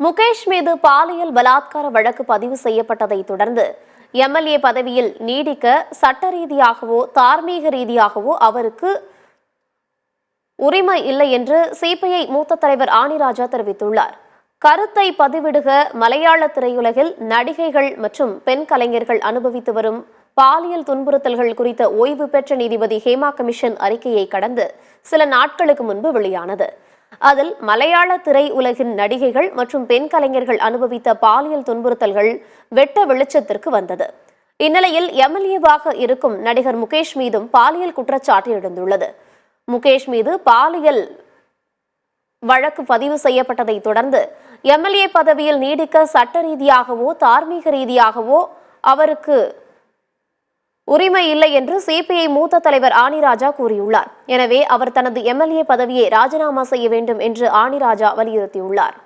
முகேஷ் மீது பாலியல் பலாத்கார வழக்கு பதிவு செய்யப்பட்டதை தொடர்ந்து எம்எல்ஏ பதவியில் நீடிக்க சட்ட ரீதியாகவோ தார்மீக ரீதியாகவோ அவருக்கு உரிமை இல்லை என்று சிபிஐ மூத்த தலைவர் ஆணிராஜா தெரிவித்துள்ளார். கருத்தை பதிவிடுக மலையாள திரையுலகில் நடிகைகள் மற்றும் பெண் கலைஞர்கள் அனுபவித்து வரும் பாலியல் துன்புறுத்தல்கள் குறித்த ஓய்வு பெற்ற நீதிபதி ஹேமா கமிஷன் அறிக்கையை கடந்து சில நாட்களுக்கு முன்பு வெளியானது. அதில் மலையாள திரை உலகின் நடிகைகள் மற்றும் பெண் கலைஞர்கள் அனுபவித்த பாலியல் துன்புறுத்தல்கள் வெட்ட வெளிச்சத்திற்கு வந்தது. இந்நிலையில் எம்எல்ஏவாக இருக்கும் நடிகர் முகேஷ் மீதும் பாலியல் குற்றச்சாட்டு எழுந்துள்ளது. முகேஷ் மீது பாலியல் வழக்கு பதிவு செய்யப்பட்டதை தொடர்ந்து எம்எல்ஏ பதவியில் நீடிக்க சட்ட ரீதியாகவோ தார்மீக ரீதியாகவோ அவருக்கு உரிமை இல்லை என்று சிபிஐ மூத்த தலைவர் ஆணிராஜா கூறியுள்ளார். எனவே அவர் தனது எம்எல்ஏ பதவியை ராஜினாமா செய்ய வேண்டும் என்று ஆணிராஜா வலியுறுத்தியுள்ளார்.